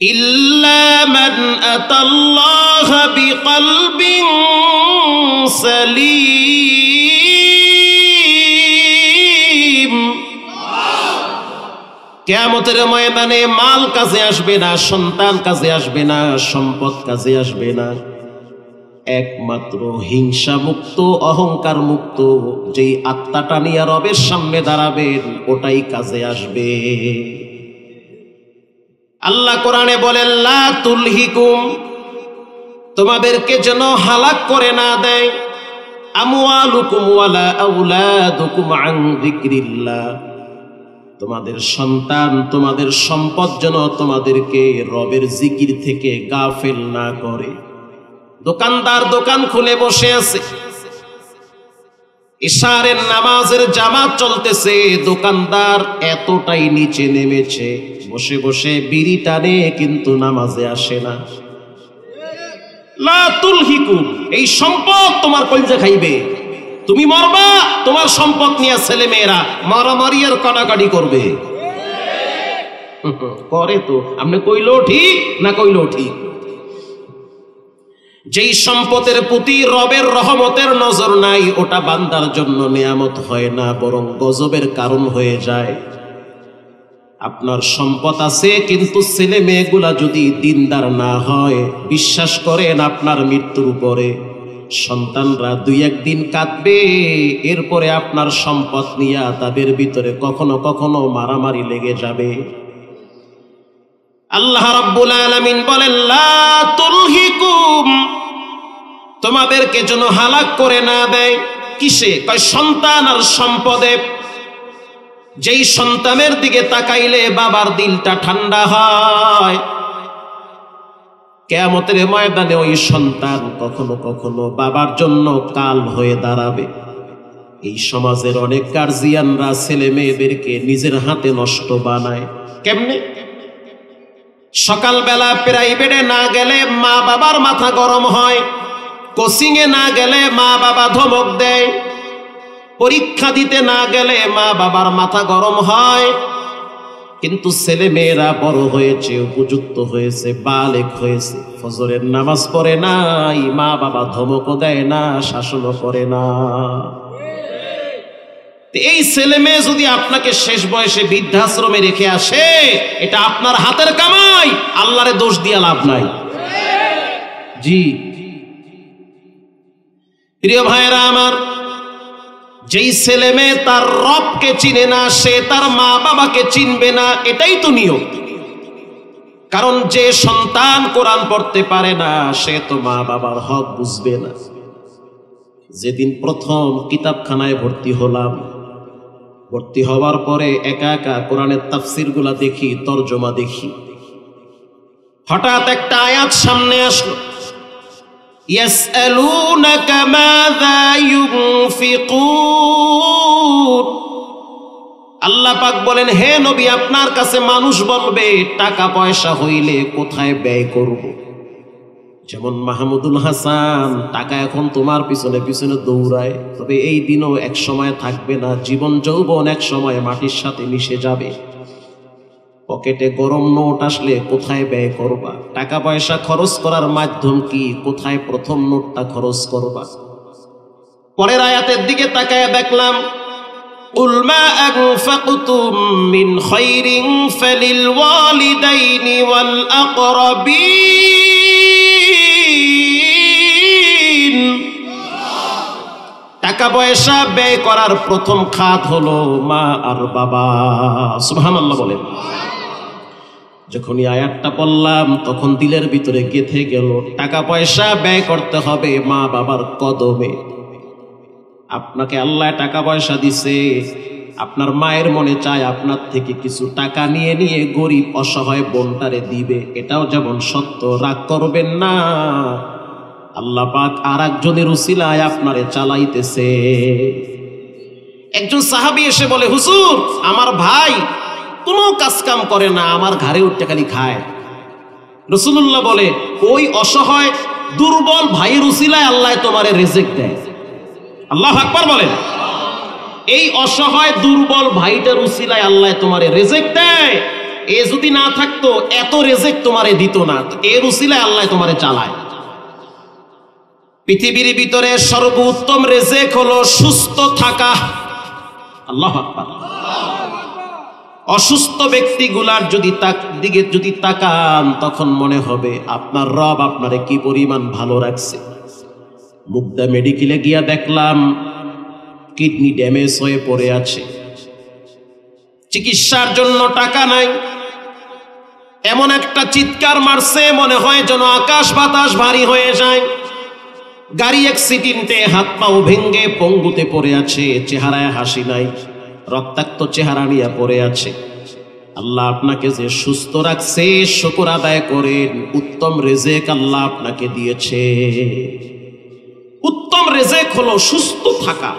ইল্লা মান আতাল্লাহা বিকলবিন সালিম। কিয়ামতের ময়দানে মাল কাজে আসবে না, সন্তান কাজে আসবে না, সম্পদ কাজে আসবে না, একমাত্র হিংসা মুক্ত, অহংকার মুক্ত যেই আত্মাটা নিয়ে রবের সামনে দাঁড়াবেন ওটাই কাজে আসবে। আল্লাহ কোরআনে বলেন, লা তুলহিকুম, তোমাদেরকে যেন হালাক করে না দেয়, আমওয়ালুকুম ওয়ালা আওলাদুকুম আন যিকরিল্লাহ, তোমাদের সন্তান, তোমাদের সম্পদ যেন তোমাদেরকে রবের জিকির থেকে গাফেল না করে। দোকানদার দোকান খুলে বসে আছে, ইশারের নামাজের জামাত চলতেছে, দোকানদার এতটাই নিচে নেমেছে, বসে বসে বিড়ি টানে কিন্তু নামাজে আসে না। লা তুলহিকুম, এই সম্পদ তোমার কলজা খাইবে, তুমি মরবা, তোমার সম্পদ নিয়ে ছেলে মেয়েরা মারামারি আর কাটাকাটি করবে। করে তো, আপনি কইলেও ঠিক না কইলেও ঠিক। যেই সম্পদের প্রতি রবের রহমতের নজর নাই, ওটা বান্দার জন্য নিয়ামত হয় না, বরং গজবের কারণ হয়ে যায়। আপনার সম্পদ আছে কিন্তু ছেলে মেয়েগুলা যদি দিনদার না হয়, বিশ্বাস করেন আপনার মৃত্যুর উপরে সন্তানরা দুই একদিন কাঁদবে, এরপরে আপনার সম্পদ নিয়ে তাদের ভিতরে কখনো কখনো মারামারি লেগে যাবে। আল্লাহ রাব্বুল আলামিন বলেন, লা তুলহিকুম, তোমাদেরকে যেন হালাক করে না দেয়। কিসে? কয় সন্তান আর সম্পদে। যেই সন্তানের দিকে তাকাইলে বাবার দিলটা ঠান্ডা হয়, কিয়ামতের ময়দানে ওই সন্তান কখনো কখনো বাবার জন্য কাল হয়ে দাঁড়াবে। এই সমাজের অনেক গার্জিয়ানরা ছেলে মেয়েদেরকে নিজের হাতে নষ্ট বানায়। কেমনে? সকালবেলা প্রাইভেটে না গেলে মা বাবার মাথা গরম হয়, কোচিং এ না গেলে মা বাবা ধমক দেয়, পরীক্ষা দিতে না গেলে মা বাবার মাথা গরম হয়। কিন্তু ছেলে মেয়েরা বড় হয়েছে, উপযুক্ত হয়েছে, বালেগ হয়েছে, ফজরের নামাজ পড়ে নাই, মা বাবা ধমকও দেয় না, শাসনও করে না। এই ছেলে মেয়ে যদি আপনাকে শেষ বয়সে বৃদ্ধাশ্রমে রেখে আসে, এটা আপনার হাতের কামাই, আল্লাহরে দোষ দিয়া লাভ নাই। জি প্রিয় ভাইরা আমার, যেই ছেলে মেয়ে তার রবকে চিনে না, সে তার মা বাবাকে চিনবে না, এটাই তো নিয়ম। কারণ যে সন্তান কোরআন পড়তে পারে না, সে তো মা বাবার হক বুঝবে না। যেদিন প্রথম কিতাবখানায় ভর্তি হলাম, ভর্তি হওয়ার পরে একা একা কোরআনের তাফসির গুলা দেখি, তরজমা দেখি, হঠাৎ একটা আয়াত সামনে আসলো, ইয়াসআলুনাকা মাযা ইউনফিকুন। আল্লাহ পাক বলেন, হে নবী, আপনার কাছে মানুষ বলবে টাকা পয়সা হইলে কোথায় ব্যয় করব। যেমন মাহমুদুল হাসান, টাকা এখন তোমার পিছনে পিছনে দৌড়ায়, তবে এই দিনও এক সময় থাকবে না, জীবন যৌবন এক সময় মাটির সাথে মিশে যাবে। পকেটে গরম নোট আসলে কোথায় ব্যয় করবা? টাকা পয়সা খরচ করার মাধ্যম কি? কোথায় প্রথম নোটটা খরচ করবা? পরের আয়াতের দিকে তাকায় দেখলাম, কুল মা আনফাকতুম মিন খায়রিন ফালিল ওয়ালিদাইনি ওয়াল আকরাবিন। টাকা পয়সা ব্যয় করার প্রথম খাত হলো মা আর বাবা। সুবহানাল্লাহ বলেন। যখন এই আয়াতটা পড়লাম তখন দিলের ভিতরে গেঁথে গেল, টাকা পয়সা ব্যয় করতে হবে মা বাবার কদমে। আপনাকে আল্লাহ টাকা পয়সা দিছে, আপনার মায়ের মনে চায় আপনার থেকে কিছু টাকা নিয়ে নিয়ে গরিব অসহায় বোনটারে দিবে, এটাও যেমন সত্য, রাগ করবেন না। আল্লাহ পাক আর একজনের উসিলায় আপনারে চালাইতেছে। একজন সাহাবী এসে বলে, হুজুর, আমার ভাই কোনো কাজ কাম করে না, আমার ঘাড়ে উঠে খালি খায়। রাসূলুল্লাহ বলে, ওই অসহায় দুর্বল ভাইয়ের উসিলায় আল্লাহ তোমারে রিজিক দেয়। আল্লাহু আকবার বলেন। এই অসহায় দুর্বল ভাইটার উসিলায় আল্লাহ তোমারে রিজিক দেয়। এ যদি না থাকতো এত রেজেক তোমারে দিত না। এর উসিলায় আল্লাহ তোমারে চালায়। পৃথিবীর ভিতরে সর্বোত্তম রেজেক হলো সুস্থ থাকা। আল্লাহু আকবার। অসুস্থ ব্যক্তিগুলার দিকে যদি তাকান তখন মনে হবে আপনার রব আপনারে কি পরিমাণ ভালো রাখছে। মুগদা মেডিকেলে গিয়া দেখলাম কিডনি ড্যামেজ হয়ে পড়ে আছে, চিকিৎসার জন্য টাকা নাই। এমন একটা চিৎকার মারছে মনে হয় যেন আকাশ বাতাস ভারী হয়ে যায়। গাড়ি অ্যাক্সিডেন্টে হাত পাও ভেঙ্গে পঙ্গুতে পড়ে আছে, চেহারায় হাসি নাই, রক্তাক্ত চেহারা নিয়ে পড়ে আছে। আল্লাহ আপনাকে যে সুস্থ রাখছে শুকর আদায় করেন। উত্তম রেজেক আল্লাহ আপনাকে দিয়েছে। উত্তম রেজেক হলো সুস্থ থাকা।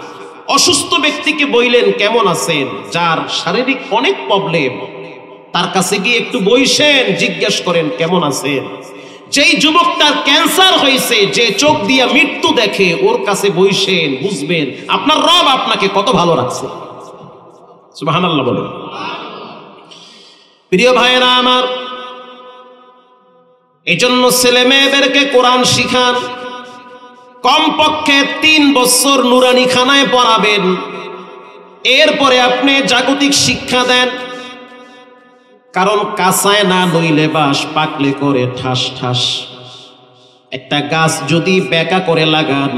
অসুস্থ ব্যক্তিকে বইলেন কেমন আছেন, যার শারীরিক অনেক প্রবলেম, তার কাছে গিয়ে একটু বইসেন, জিজ্ঞেস করেন কেমন আছেন। যেই যুবকটার ক্যান্সার হয়েছে, যে চোখ দিয়ে মৃত্যু দেখে, ওর কাছে বইসেন, বুঝবেন আপনার রব আপনাকে কত ভালো রাখছে। সুবহানাল্লাহ বলুন। প্রিয় ভাইরা আমার, এজন্য ছেলে মেয়েদেরকে কোরআন শিখান। কমপক্ষে 3 বছর নুরানি খানায় পড়াবেন, এরপরে আপনি জাগতিক শিক্ষা দেন। কারণ কাঁচায় না লইলে বাস, পাকলে করে ঠাস ঠাস। একটা গাছ যদি বেঁকা করে লাগান,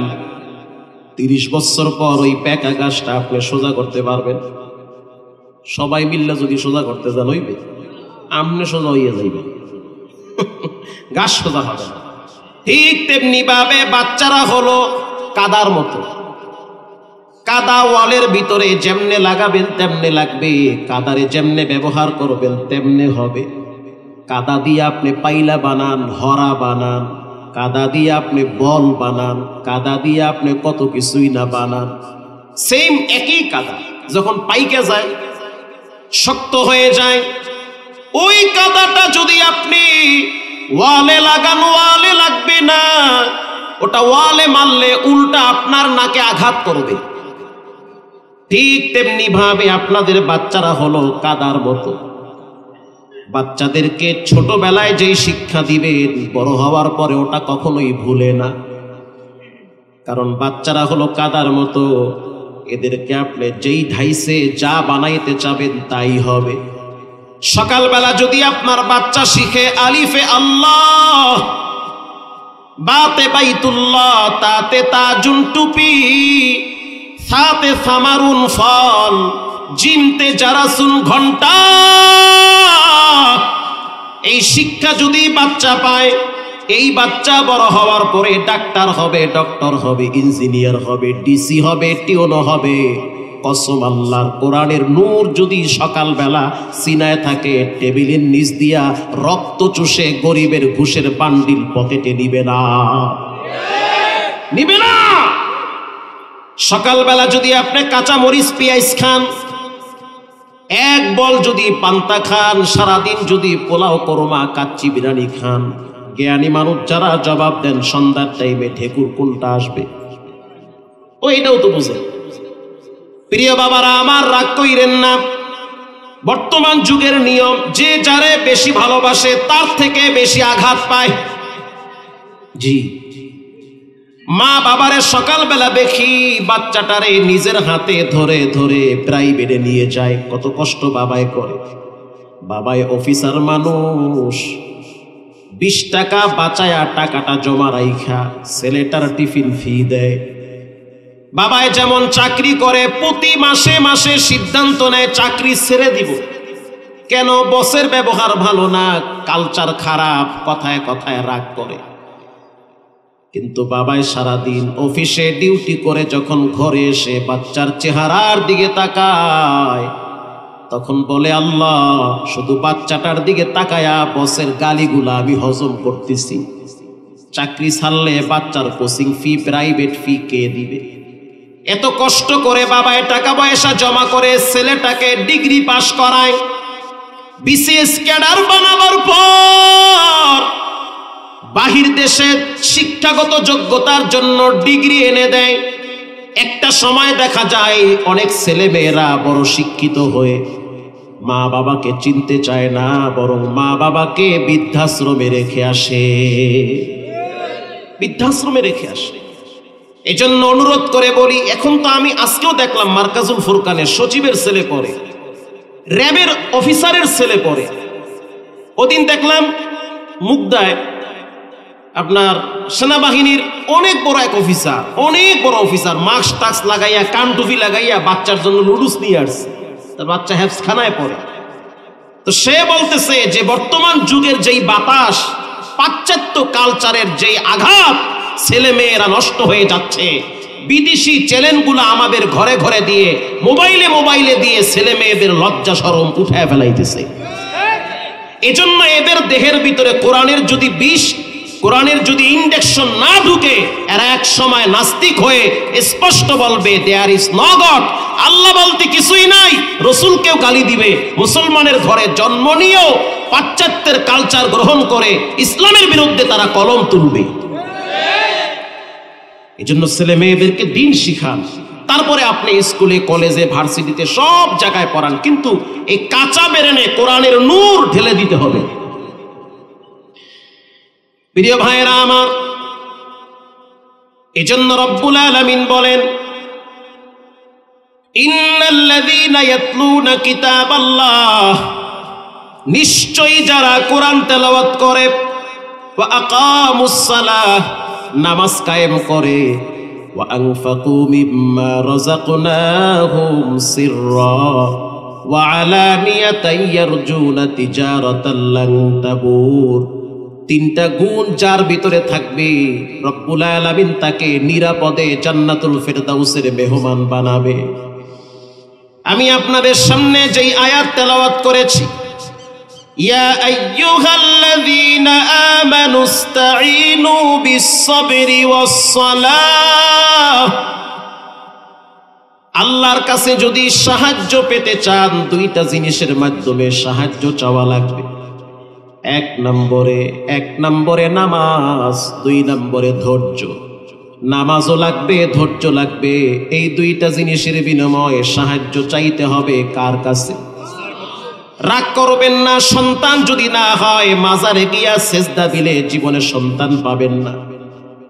30 বছর পর ওই বেঁকা গাছটা আপনি সোজা করতে পারবেন? সবাই মিললে যদি সোজা করতে যান হইবে, আপনি সোজা হইয়া যাইবেন, গাছ সোজা হবে না। ঠিক তেমনি ভাবে বাচ্চারা হলো কাদার মতো। কাদা ওয়ালের ভিতরে যেমনে লাগাবেন তেমনে লাগবে, কাদারে যেমনে ব্যবহার করবেন তেমনে হবে। কাদা দিয়ে আপনি পাইলা বানান, হরা বানান, কাদা দিয়ে আপনি বল বানান, কাদা দিয়ে আপনি কত কিছুই না বানান। সেম একই কাদা যখন পাইকে যায়, শক্ত হয়ে যায়, ওই কাদাটা যদি আপনি ওয়ালে লাগান, ওয়ালে লাগবে না। ওটা ওয়ালে মারলে উল্টা আপনার নাকে আঘাত করবে। ঠিক তেমনি ভাবে আপনাদের বাচ্চারা হলো কাদার মতো। বাচ্চাদেরকে ছোটবেলায় যেই শিক্ষা দিবেন, বড় হওয়ার পরে ওটা কখনোই ভুলে না। কারণ বাচ্চারা হলো কাদার মতো, এদেরকে আপনি যেই ধাইসে যা বানাইতে চাবেন তাই হবে। সকালবেলা যদি আপনার বাচ্চা শিখে আলিফে আল্লাহ, বাতে বাইতুল্লাহ, তাতে তাজুন টুপি, সাতে সামারুন ফল, জিমতে জারাসুন ঘন্টা, এই শিক্ষা যদি বাচ্চা পায়, এই বাচ্চা বড় হওয়ার পরে ডাক্তার হবে, ডক্টর হবে, ইঞ্জিনিয়ার হবে, ডিসি হবে, টিওনো হবে। কসম আল্লাহর, কোরআনের নূর যদি সকালবেলা সিনায় থাকে, টেবিলের নিচ দিয়া রক্ত চুষে গরিবের ঘুষের বান্ডিল পকেটে নিবে না, নিবে না। সকালবেলা যদি আপনি কাঁচা মরিচ পেঁয়াজ খান, এক বল যদি পান্তা খান, সারাদিন যদি পোলাও কোরমা কাচ্চি বিরিয়ানি খান, জ্ঞানী মানুষ যারা জবাব দেন সন্ধ্যার টাইমে ঠেকুর কোনটা আসবে, ওইটাও তো বুঝেন। প্রিয় বাবারা আমার, রাগ কইরেন না। বর্তমান যুগের নিয়ম, যে যারে বেশি ভালোবাসে তার থেকে বেশি আঘাত পায়। জি, মা বাবারে সকালবেলা দেখি বাচ্চাটারে নিজের হাতে ধরে ধরে প্রাইভেটে নিয়ে যায়, কত কষ্ট বাবায় করে। বাবায় অফিসার মানুষ, 20 টাকা বাঁচায়া টাকাটা জমা রাইখা ছেলেটার টিফিন ফি দেয়। বাবায় যেমন চাকরি করে, প্রতি মাসে মাসে সিদ্ধান্ত নেয় চাকরি ছেড়ে দিব। কেন? বসের ব্যবহার ভালো না, কালচার খারাপ, কথায় কথায় রাগ করে। কিন্তু বাবায় সারাদিন অফিসে ডিউটি করে যখন ঘরে এসে বাচ্চার চেহারার দিকে তাকায়, তখন বলে আল্লাহ, শুধু বাচ্চাটার দিকে তাকায়া বসের গালিগুলা আমি হজম করতেছি। চাকরি ছাড়লে বাচ্চার কোচিং ফি, প্রাইভেট ফি কে দিবে? এত কষ্ট করে বাবায় টাকা পয়সা জমা করে ছেলেটাকে ডিগ্রি পাস করায়, বিসিএস ক্যাডার বানাবার পর বাহির দেশে শিক্ষাগত যোগ্যতার জন্য ডিগ্রি এনে দেয়। একটা সময় দেখা যায় অনেক ছেলে মেয়েরা বড় শিক্ষিত হয়ে মা বাবাকে চিনতে চায় না, বরং মা বাবাকে বৃদ্ধাশ্রমে রেখে আসে, বৃদ্ধাশ্রমে রেখে আসে। এজন্য অনুরোধ করে বলি, এখন তো আমি আজকেও দেখলাম মার্কাজুল ফুরকানের সচিবের ছেলে পড়ে, র্যাবের অফিসারের ছেলে পড়ে। ওদিন দেখলাম মুগদায় আপনার সেনাবাহিনীর অনেক বড় এক অফিসার, অনেক বড় অফিসার, মাস্ক টাক্স লাগাইয়া, কান টুপি লাগাইয়া বাচ্চার জন্য নুডলস নিয়ে আসছে, তার বাচ্চা হেফজখানায় পড়ে। তো সে বলতেছে যে বর্তমান যুগের যেই বাতাস, পাশ্চাত্য কালচারের যেই আঘাত, ছেলে মেয়েরা নষ্ট হয়ে যাচ্ছে, বিদেশি চ্যানেলগুলো আমাদের ঘরে ঘরে দিয়ে, মোবাইলে মোবাইলে দিয়ে ছেলে মেয়েদের লজ্জা শরম উঠায় ফেলাইতেছে। এজন্য এদের দেহের ভিতরে কোরআনের যদি বিষ, কোরআনের যদি ইনজেকশন না ঢুকে, এরা এক সময় নাস্তিক হয়ে স্পষ্ট বলবে দেয়ার ইজ নো গড, আল্লাহ বলতে কিছুই নাই, রসুলকেও গালি দিবে। মুসলমানের ঘরে জন্ম নিয়েও পাশ্চাত্যের কালচার গ্রহণ করে ইসলামের বিরুদ্ধে তারা কলম তুলবে। এজন্য ছেলে মেয়েদেরকে দিন শিখান, তারপরে আপনি স্কুলে, কলেজে, ভার্সিটিতে সব জায়গায় পড়ান, কিন্তু এই কাঁচা বেরেনে কোরআনের নূর ঢেলে দিতে হবে। প্রিয় ভাইরা আমার, এজন্য রব্বুল আলামিন বলেন, ইন্নাল্লাযীনা ইয়াতলুনা কিতাবাল্লাহ, নিশ্চয়ই যারা কোরআন তেলাওয়াত করে, ওয়া আকামুস সালাহ, নামাজ কায়েম করে, ওয়া আনফাকু মিম্মা রাযাকনাহুম সিররা ওয়া আলানিয়াতান ইয়ারজুনা তিজারাতান লান তাবুর। তিনটা গুণ যার ভিতরে থাকবে, রব্বুল আলামিন তাকে নিরাপদে জান্নাতুল ফেরদাউসের মেহমান বানাবে। আমি আপনাদের সামনে যেই আয়াত তেলাওয়াত করেছি, ইয়া আইয়ুহাল্লাযীনা আমানুস্তাঈনু বিস-সাবরি ওয়াস-সালাহ, আল্লাহর কাছে যদি সাহায্য পেতে চান, দুইটা জিনিসের মাধ্যমে সাহায্য চাওয়া লাগবে। এক নম্বরে নামাজ, 2 নম্বরে ধৈর্য। নামাজও লাগবে, ধৈর্য লাগবে। এই দুইটা জিনিসের বিনিময়ে সাহায্য চাইতে হবে কার কাছে? রাগ করবেন না, সন্তান যদি না হয় মাজারে গিয়া সেজদা দিলে জীবনে সন্তান পাবেন না।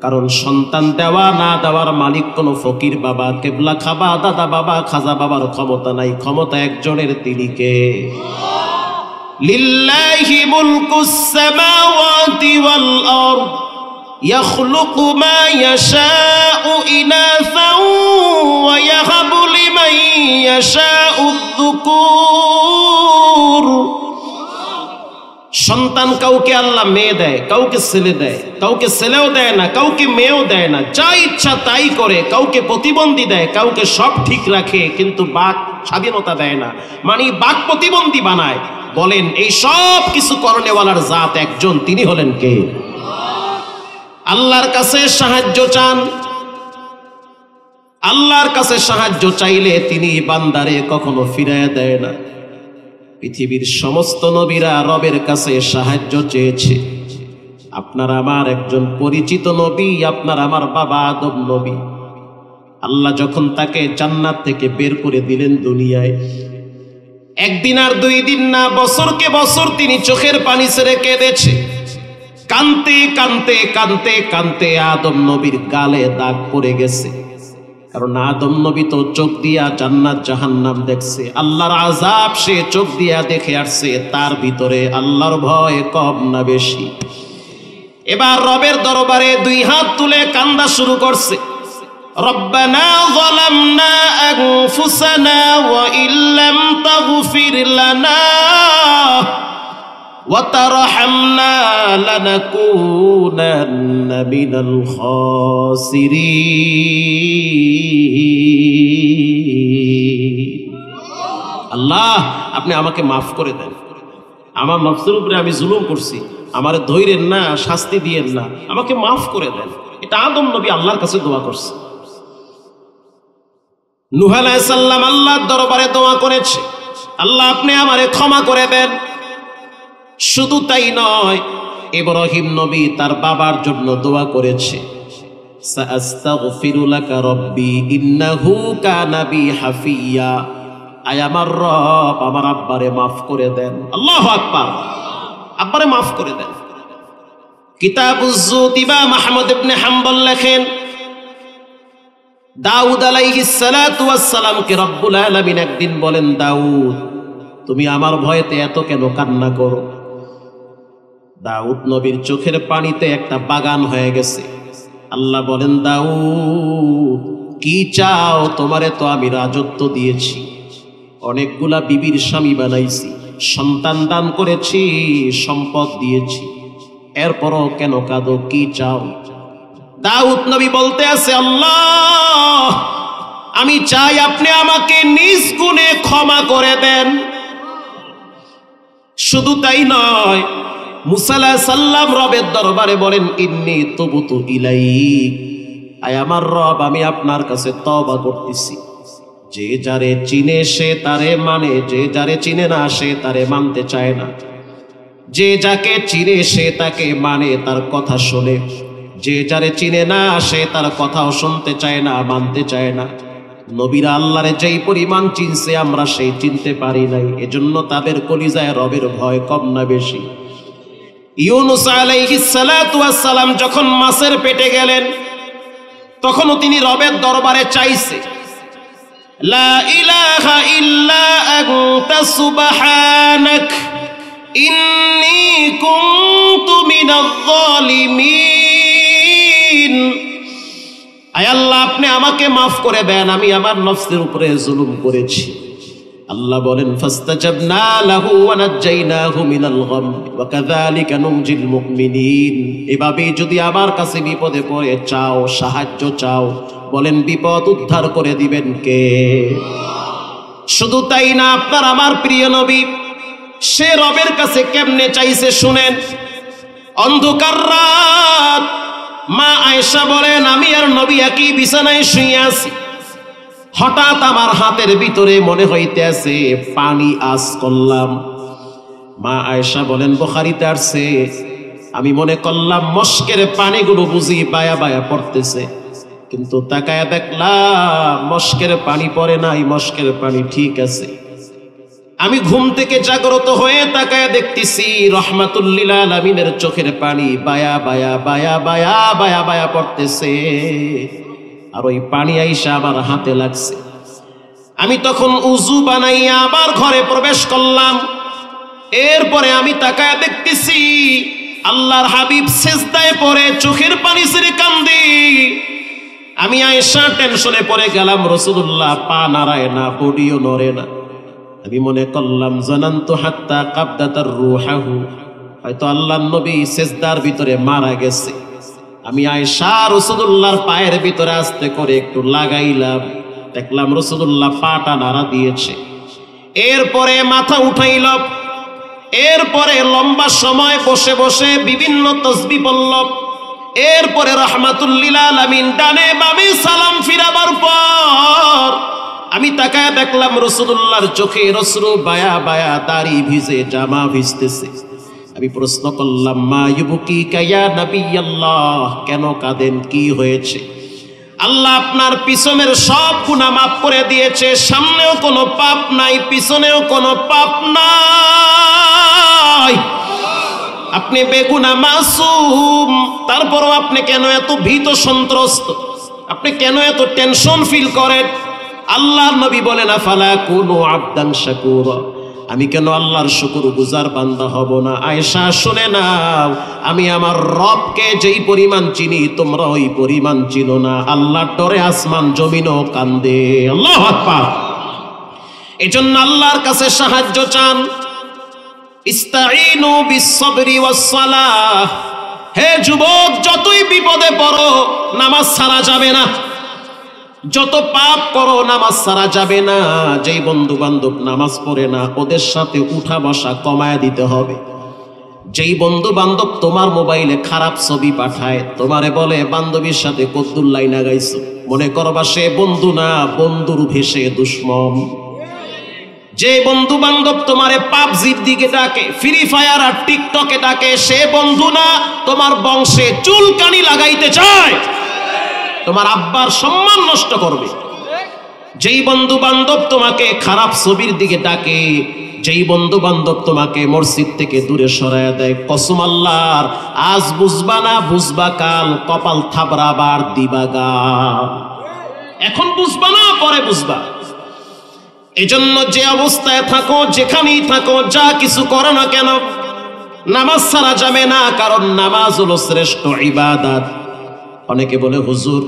কারণ সন্তান দেওয়া না দেওয়ার মালিক কোন ফকির বাবা, কেবলা খাবা দাদা বাবা, খাজা বাবার ক্ষমতা নাই। ক্ষমতা একজনের, তিনি কে? লিল্লাহি মুলকুস সামাওয়াতি ওয়াল আরদ ইয়াখলুকু মা ইয়াশাউ ইনাসান ওয়া ইয়াহাবু লিমান ইয়াশাউ যুকুর। সন্তান কাউকে আল্লাহ মেয়ে দেয়, কাউকে ছেলে দেয়, কাউকে ছেলেও দেয় না, কাউকে মেয়েও দেয় না, যা ইচ্ছা তাই করে। কাউকে প্রতিবন্ধী দেয়, কাউকে সব ঠিক রাখে, কিন্তু বাক স্বাধীনতা দেয় না, মানে বাক প্রতিবন্ধী বানায়। বলেন এই সব কিছু করণেওয়ালার জাত একজন, তিনি হলেন কে? আল্লাহর কাছে সাহায্য চান। আল্লাহর কাছে সাহায্য চাইলে তিনি বান্দারে কখনো ফিরাইয়া দেয় না। পৃথিবীর সমস্ত নবীরা রবের কাছে সাহায্য চেয়েছে। আপনার আমার একজন পরিচিত নবী, আপনার আমার বাবা আদম নবী, আল্লাহ যখন তাকে জান্নাত থেকে বের করে দিলেন দুনিয়ায়, একদিন আর 2 দিন না, বছরকে বছর তিনি চোখের পানি ছেড়ে কেঁদেছে। কানতে কানতে কানতে কানতে আদম নবীর গালে দাগ পড়ে গেছে। কারণ আদম নবী তো চোখ দিয়া জান্নাত জাহান্নাম দেখছে, আল্লাহর আযাব সে চোখ দিয়া দেখে আসছে। তার ভিতরে আল্লাহর ভয় কম না বেশি? এবার রবের দরবারে 2 হাত তুলে কান্দা শুরু করছে। রব্বানা যালামনা আনফুসানা ওয়া ইল্লাম তাগফির লানা ওয়া তারহামনা লানাকুনান্না মিনাল খাসিরিন। আল্লাহ, আপনি আমাকে মাফ করে দেন। আমার নফসের উপরে আমি জুলুম করছি, আমারে ধৈরেন না, শাস্তি দিয়েন না, আমাকে মাফ করে দেন। এটা আদম নবী আল্লাহর কাছে দোয়া করছে। নূহ আলাইহিস সালাম আল্লাহর দরবারে দোয়া করেছে, আল্লাহ আপনি আমারে ক্ষমা করে দেন। শুধু তাই নয়, ইব্রাহিম নবী তার বাবার জন্য দোয়া করেছে, সাআস্তাগফিরু লাকা রাব্বি ইন্নাহু কানা বি হাফিয়া। আয় আমার রব আমার আব্বারে মাফ করে দেন। আল্লাহু আকবার, আব্বারে মাফ করে দেন। কিতাবুজ যুহদ ইমাম আহমদ ইবনে হাম্বল লেখেন, দাউদ আলাইহিস সালাতু ওয়াস সালামকে রব্বুল আলামিন একদিন বলেন, দাউদ তুমি আমার ভয়েতে এত কেন কান্না করো? দাউদ নবীর চোখের পানিতে একটা বাগান হয়ে গেছে। আল্লাহ বলেন, দাউদ কি চাও? তোমারে তো আমি রাজত্ব দিয়েছি, অনেকগুলা বিবির স্বামী বানাইছি, সন্তান দান করেছি, সম্পদ দিয়েছি, এরপরও কেন কাঁদো? কি চাও? দাউদ নবী বলতে আছে, আল্লাহ আমি চাই আপনি আমাকে নিজ গুণে ক্ষমা করে দেন। শুধু তাই নয়, মুসা আলাইহিস সালাম রবের দরবারে বলেন, ইন্নী তুবতু ইলাইক, আয় আমার রব আমি আপনার কাছে তওবা করতেছি। যে যারে চিনে সে তারে মানে, যে যারে চিনে না সে তারে মানতে চায় না। যে যাকে চিনে সে তাকে মানে, তার কথা শোনে। যে যারে চিনে না সে তার কথাও শুনতে চায় না, মানতে চায় না। নবীরা আল্লাহরে যেই পরিমাণ চিনছে আমরা সেই চিনতে পারি নাই, এজন্য তাদের কলিজায় রবের ভয় কম না বেশি? ইউনূস আলাইহিস সালাতু ওয়াস সালাম যখন মাছের পেটে গেলেন, তখনও তিনি রবের দরবারে চাইছে, লা ইলাহা ইল্লা আনতা সুবহানাক ইন্নী কুনতু মিনাজ জালিমিন। আয় আল্লাহ আপনি আমাকে মাফ করে দেন, আমি আমার নফসের উপরে জুলুম করেছি। আল্লাহ বলেন, ফাস্তাজাবনা লাহু ওয়া নাজ্জাইনাহু মিনাল গাম ওয়া কাযালিকা নুনজিল মুমিনিন। এভাবে যদি আমার কাছে বিপদে পড়ে চাও, সাহায্য চাও, বলেন বিপদ উদ্ধার করে দিবেন কে? শুধু তাই না, আপনার আমার প্রিয় নবী সে রবের কাছে কেমনে চাইছে শুনেন। অন্ধকার রাত, মা আয়েশা বলেন, আমি আর নবী একই বিছানায় শুয়ে আছি, হঠাৎ আমার হাতের ভিতরে মনে হইতে আছে পানি আজ করলাম। মা আয়েশা বলেন, বুখারীতে আসছে, আমি মনে করলাম মস্কের পানিগুলো বুঝি বায়া বায়া পড়তেছে, কিন্তু তাকায়া দেখলাম মস্কের পানি পড়ে নাই, মস্কের পানি ঠিক আছে। আমি ঘুম থেকে জাগ্রত হয়ে তাকায়া দেখতেছি রহমাতুল লিল আলামিনের চোখের পানি বায়া বায়া বায়া বায়া বায়া বায়া পড়তেছে, আর ওই পানি আইসা আমার হাতে লাগছে। আমি তখন উযু বানাইয়া আবার ঘরে প্রবেশ করলাম। এরপরে আমি তাকায়া দেখতেছি আল্লাহর হাবিব সিজদায় পড়ে চোখের পানি ছেড়ে কান্দে। আমি আয়েশা টেনশনে পড়ে গেলাম, রাসূলুল্লাহ পা নাড়ায় না, বডিও নড়ে না। আমি মনে করলাম জানান্তু হাত্তা কাবদাতার রূহাহু, হয়তো আল্লাহর নবী সিজদার ভিতরে মারা গেছে। আমি আয়েশা রাসূলুল্লাহর পায়ের ভিতরে আস্তে করে একটু লাগাইলাম, দেখলাম রাসূলুল্লাহ পাটা নাড়া দিয়েছে। এরপরে মাথা উঠাইল, এরপরে লম্বা সময় বসে বসে বিভিন্ন তাসবিহ পড়ল। এরপরে রাহমাতুল লিল আলামিন ডানে বামে সালাম ফিরাবার পর আমি তাকায় দেখলাম রাসূলুল্লাহর চোখে অশ্রু বায়া বায়া, দাড়ি ভিজে, জামা ভিজতেছে। আমি প্রশ্ন করলাম, মা ইউবকিকা ইয়া নবিয়াল্লাহ, কেন কাঁদেন, কি হয়েছে? আল্লাহ আপনার পিছনের সব গুনাহ মাফ করে দিয়েছে, সামনেও কোনো পাপ নাই, পিছনেও কোনো পাপ নাই, আপনি বেগুনাহ মাসুম। তারপরও আপনি কেন এত ভীত সন্ত্রস্ত, আপনি কেন এত টেনশন ফিল করেন? আল্লাহর নবী বলেন, আফালা কুনু আবদান শাকুরা, আমি কেন আল্লাহর শুকরগুজার বান্দা হব না? আয়েশা শুনে নাও, আমি আমার রবকে যেই পরিমাণ চিনি তোমরা ওই পরিমাণ চিনো না। আল্লাহর ডরে আসমান জমিনও কান্দে। আল্লাহু আকবার। এজন্য আল্লাহর কাছে সাহায্য চান। ইস্তাঈনু বিস-সাবরি ওয়াস-সালাহ। হে যুবক, যতই বিপদে পড়ো নামাজ ছাড়া যাবে না, যত পাপ করো নামাজ ছাড়া যাবে না। যেই বন্ধু বান্ধব নামাজ পড়ে না ওদের সাথে উঠা বসা কমায় দিতে হবে। যেই বন্ধু বান্ধব তোমার মোবাইলে খারাপ ছবি পাঠায়, তোমারে বলে বান্ধবীর সাথে কদ্দুর লাইনা গাইছো, মনে করবা সে বন্ধু না, বন্ধুর ভেসে দুশ্মন। যে বন্ধু বান্ধব তোমারে পাবজির দিকে ডাকে, ফ্রি ফায়ার আর টিকটকে ডাকে, সে বন্ধু না, তোমার বংশে চুলকানি লাগাইতে চায়, তোমার আব্বার সম্মান নষ্ট করবে। যেই বন্ধু বান্ধব তোমাকে খারাপ ছবির দিকে ডাকে, যেই বন্ধু বান্ধব তোমাকে মসজিদ থেকে দূরে সরায়া দেয়, কসম আল্লাহর, আজ বুঝবা না বুঝবা কাল, কপাল থাবড়াবার দিবাগা। এখন বুঝবা না পরে বুঝবা। এজন্য যে অবস্থায় থাকো, যেখানেই থাকো, যা কিছু করো না কেন, নামাজ ছাড়া যাবে না, কারণ নামাজ হলো শ্রেষ্ঠ ইবাদত। অনেকে বলে হুজুর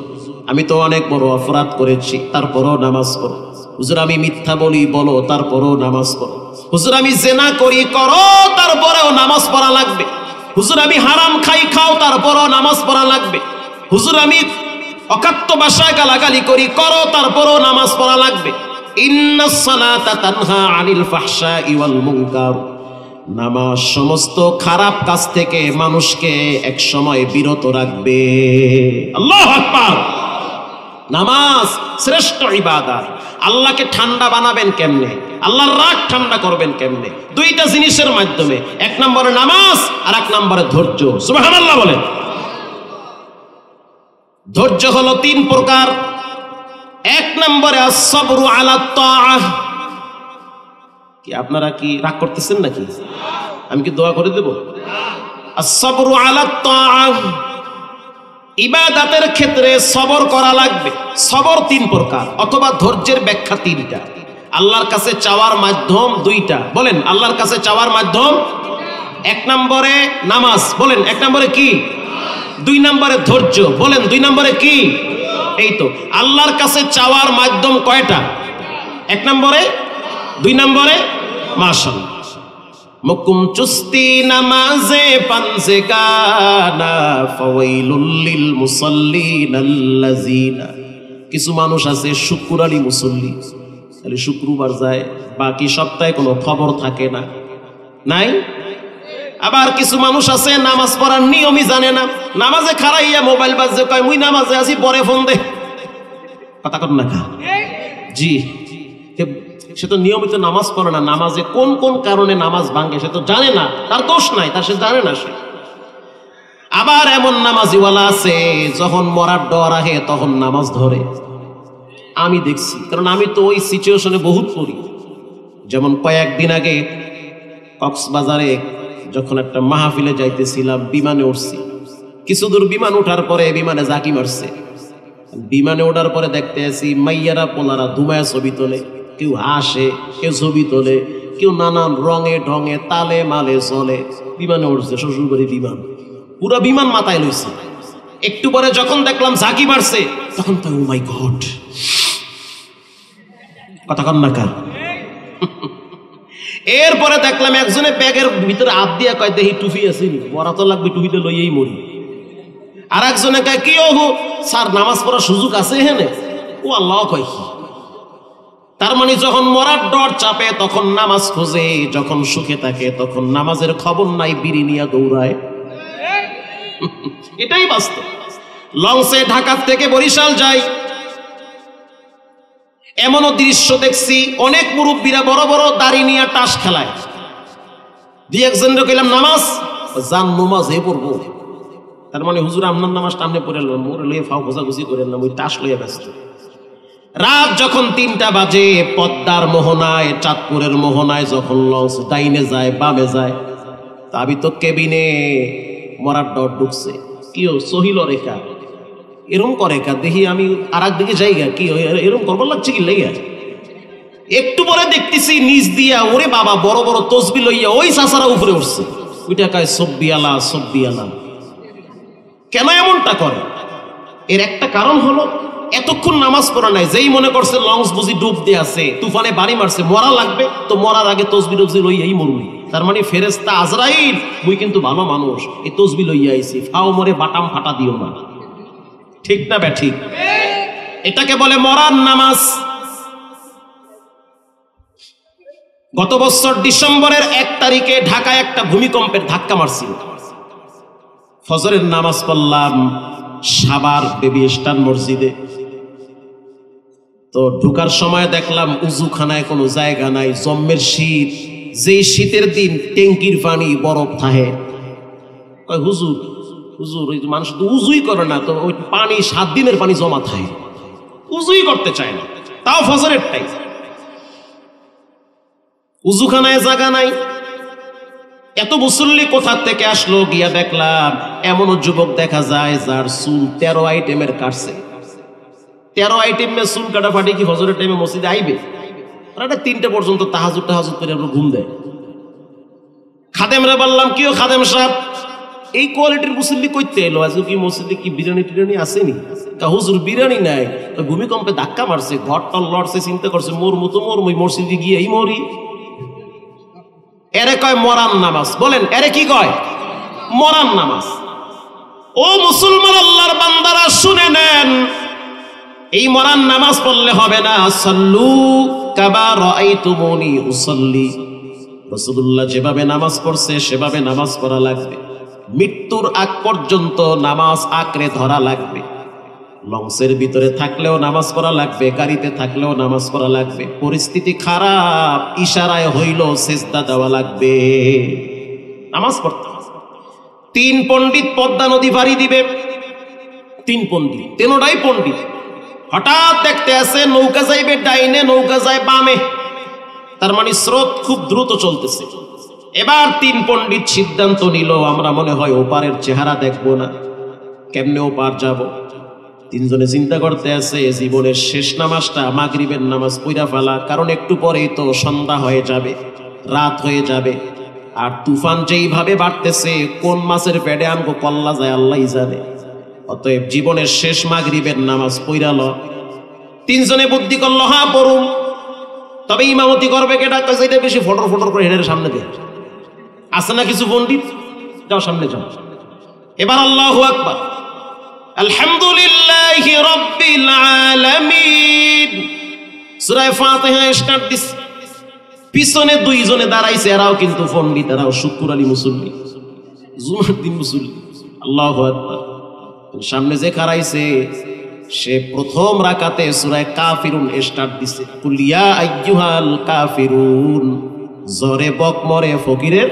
আমি তো অনেক বড় অপরাধ করেছি, তারপরও নামাজ পড়ো। হুজুর আমি মিথ্যা বলি, বলো, তারপরও নামাজ পড়ো। হুজুর আমি জেনা করি, করো, তারপরেও নামাজ পড়া লাগবে। হুজুর আমি হারাম খাই, খাও, তারপরও নামাজ পড়া লাগবে। হুজুর আমি অকাত্য ভাষায় গালাগালি করি, করো, তারপরও নামাজ পড়া লাগবে। ইন্নাস সালাতা তানহা আনিল ফাহশাই ওয়াল মুনকার, নামাজ সমস্ত খারাপ কাজ থেকে মানুষকে এক সময় বিরত রাখবে। আল্লাহু আকবার। নামাজ শ্রেষ্ঠ ইবাদত। আল্লাহকে ঠান্ডা বানাবেন কেমনে, আল্লাহর রাগ ঠান্ডা করবেন কেমনে? দুইটা জিনিসের মাধ্যমে, এক নম্বরে নামাজ আর এক নম্বরে ধৈর্য। সুবহানাল্লাহ বলেন। ধৈর্য হলো তিন প্রকার। এক নম্বরে আস-সাবরু আলা তাআহ। কি আপনারা কি রাগ করতেছেন নাকি? আমি কি দোয়া করে দেব? আস-সাবরু আলা তাআহ, ইবাদতের ক্ষেত্রে সবর করা লাগবে। সবর তিন প্রকার, অথবা ধৈর্যের ব্যাখ্যা তিনটা। আল্লাহর কাছে চাওয়ার মাধ্যম দুইটা। বলেন আল্লাহর কাছে চাওয়ার মাধ্যম, এক নম্বরে নামাজ, বলেন এক নম্বরে কি? দুই নম্বরে ধৈর্য, বলেন দুই নম্বরে কি? এই তো আল্লাহর কাছে চাওয়ার মাধ্যম কয়টা? এক নম্বরে, দুই নম্বরে, মাশাআল্লাহ। মুকুম চুস্তি নামাজে পানসে গানা, ফাওয়াইলুল লিল মুসাল্লিন আল্লাযিনা। কিছু মানুষ আছে শুক্রবারই মুসল্লি, খালি শুক্রবার যায়, বাকি সপ্তাহে কোনো খবর থাকে না, নাই? আবার কিছু মানুষ আছে নামাজ পড়ার নিয়মই জানে না, নামাজে খাড়াইয়া মোবাইল বাজে, কয় মুই নামাজে আছি, পরে ফোন দে। কথা কর না কা? জি, সে তো নিয়মিত নামাজ পড়ে না, নামাজে কোন কোন কারণে নামাজ ভাঙে সে তো জানে না, তার দোষ নাই, তার সে জানে না সে। আবার এমন নামাজিওয়ালা আছে যখন মরার ডর আহে তখন নামাজ ধরে। আমি দেখছি, কারণ আমি তো ওই সিচুয়েশনে বহুত পড়ি। যেমন কয়েকদিন আগে কক্সবাজারে যখন একটা মাহফিলে যাইতেছিলাম, বিমানে উঠছি, কিছু দূর বিমান ওঠার পরে বিমানে জাকি মারছে। বিমানে ওঠার পরে দেখতে আসি মাইয়ারা পোলারা ধুমায় ছবি তোলে, কেউ হাসে, কেউ ছবি তোলে, কেউ নানান রঙে ঢঙে তালে মালে চলে। বিমানে উঠছে, শ্বশুরবাড়ি বিমান, পুরো বিমান মাথায় লইছে। একটু পরে যখন দেখলাম ঝাঁকি মারছে, তখন তো ও মাই গড, কথা কন না কার? এরপরে দেখলাম একজনে ব্যাগের ভিতরে হাত দিয়া কয় দেখি টুপি আসেনি, মরা তো লাগবে, টুপিতে লইয়েই মরি। আর একজনে কয় কি ও স্যার নামাজ পড়ার সুযোগ আছে এখানে? ও আল্লাহ কয় কি? তার মানে যখন মরার ডর চাপে তখন নামাজ খোঁজে, যখন সুখে থাকে তখন নামাজের খবর নাই, বিড়ি নিয়ে দৌড়ায়। এটাই বাস্তব। লঞ্চে ঢাকা থেকে বরিশাল যাই, এমনও দৃশ্য দেখছি, অনেক মুরব্বীরা বড় বড় দাড়ি নিয়ে টাস খেলায়। দুই একজনকে কইলাম নামাজ, জান নামাজে পড়বো। তার মানে হুজুর আপনার নামাজটা আপনি পড়ে এলাম, মোরে লইয়ে ফাও খোঁজাখুঁজি করে এলাম, ওই টাস লইয়া ব্যস্ত। রাত যখন 3টা বাজে, পদ্মার মোহনায়, চাঁদপুরের মোহনায় যখন লঞ্চ ডাইনে যায় বামে যায়, তা আমি তো কেবিনে মরার ডর ঢুকছে। কিও সহিল রেখা এরম করে কা দেখি, আমি আর একদিকে যাইগা, কি এরম করবার লাগছে কি লেগা। একটু পরে দেখতেছি নিচ দিয়া, ওরে বাবা, বড় বড় তসবি লইয়া ওই চাচারা উপরে উঠছে। ওইটা কয় সব্বি আলা সব্বি আলা। কেন এমনটা করে? এর একটা কারণ হলো এতক্ষণ নামাজ পড়া নাই, যেই মনে করছে লঞ্চ বুঝি ডুব দিয়ে আছে, তুফানে বাড়ি মারছে, মরা লাগবে, তো মরার আগে তসবি টসবি লইয়াই মরবি। তার মানে ফেরেশতা আজরাইল, মুই কিন্তু ভালো মানুষ, এই তসবি লইয়া আইছি, ফাও মরে বাটাম ফাটা দিও না। ঠিক না বে ঠিক? এটাকে বলে মরার নামাজ। গত বছর ডিসেম্বরের 1 তারিখে ঢাকায় একটা ভূমিকম্পের ধাক্কা মারছিল। ফজরের নামাজ পড়লাম সাভার বেবি স্টার মসজিদে। তো ঢুকার সময় দেখলাম উজুখানায় কোনো জায়গা নাই, জম্মের শীত, যেই শীতের দিন ট্যাঙ্কির পানি বরফ থাকে। কয় হুজুর হুজুর, ওই মানুষ তো উজুই করে না, তো ওই পানি 7 দিনের পানি জমা থাকে, উজুই করতে চায় না। তাও ফজরের টাইম, উজুখানায় জায়গা নাই। এত মুসল্লি কোথা থেকে আসলো? গিয়া দেখলাম এমনও যুবক দেখা যায় যার চুল 13 আইটেমের কাটছে। 13 আইটেমের চুল কাটা ফাটি কি ফজরের টাইমে মসজিদে আইবে? আর 3টে পর্যন্ত তাহাজুদ করে আমরা ঘুম দেয়। খাদেমরা বললাম, কিও খাদেম সাহেব, এই কোয়ালিটির মুসল্লি কইতে এলো? আজকে কি মসজিদে কি বিরিয়ানি টিরিয়ানি আসেনি? হুজুর বিরিয়ানি নাই, ভূমিকম্পে ধাক্কা মারছে, ঘরটা লড়ছে, চিন্তা করছে মরমু তো মরমু, মসজিদে গিয়ে এই মরি। এরে কয় মরান নামাজ। বলেন এরে কি কয়? মরান নামাজ। ও মুসলমান আল্লাহর বান্দারা শুনে নেন, এই মরান নামাজ পড়লে হবে না। সাল্লু কামা রাআইতুমুনি উসাল্লি, রাসূলুল্লাহ যেভাবে নামাজ পড়ছে সেভাবে নামাজ পড়া লাগবে। মৃত্যুর আগ পর্যন্ত নামাজ আঁকড়ে ধরা লাগবে। লঞ্চের ভিতরে থাকলেও নামাজ পড়া লাগবে, গাড়িতে থাকলেও নামাজ পড়া লাগবে। পরিস্থিতি খারাপ, ইশারায় হইল সেজদা দেওয়া লাগবে, নামাজ পড়তে। 3 পণ্ডিত পদ্মা নদী পাড়ি দিবে। 3 পণ্ডিত, 3টাই পণ্ডিত। হঠাৎ দেখতে আছে নৌকা যাইবে ডাইনে, নৌকা যায় বামে, তার মানে স্রোত খুব দ্রুত চলতেছে। এবার 3 পণ্ডিত সিদ্ধান্ত নিল, আমরা মনে হয় ওপারের চেহারা দেখবো না, কেমনে ওপার যাব। 3 জনে চিন্তা করতে আছে জীবনের শেষ নামাজটা মাগরিবের নামাজ পড়া ফেলা, কারণ একটু পরেই তো সন্ধ্যা হয়ে যাবে, রাত হয়ে যাবে। আর তুফান যেইভাবে বাড়তেছে, কোন মাছের পেটে আনবো কল্লা যায় আল্লাহই জানে। অতএব জীবনের শেষ মাগরিবের নামাজ পড়াল। 3 জনে বুদ্ধি করলো, হ্যাঁ পড়ুন, তবে ইমামতি করবে কেটা? কাজে বেশি ফটর ফটর করে হেডের সামনে দিয়ে আছে না কিছু পণ্ডিত, যাও সামনে যাও। এবার আল্লাহু আকবার, আলহামদুলিল্লাহি রাব্বিল আলামিন, সূরা ফাতিহা স্টার্ট দিস। পিছনে 2 জনে দাঁড়াইছে, এরাও কিন্তু পণ্ডিত, এরাও শুক্র আলী মুসল্লি, জুমার দিন মুসল্লি। আল্লাহু আকবার। সামনে যে খাড়াইছে সে প্রথম রাকাতে সূরা কাফিরুন স্টার্ট দিছে, কুল ইয়া আইয়ুহাল কাফিরুন, জরে বক মরে ফকিরের।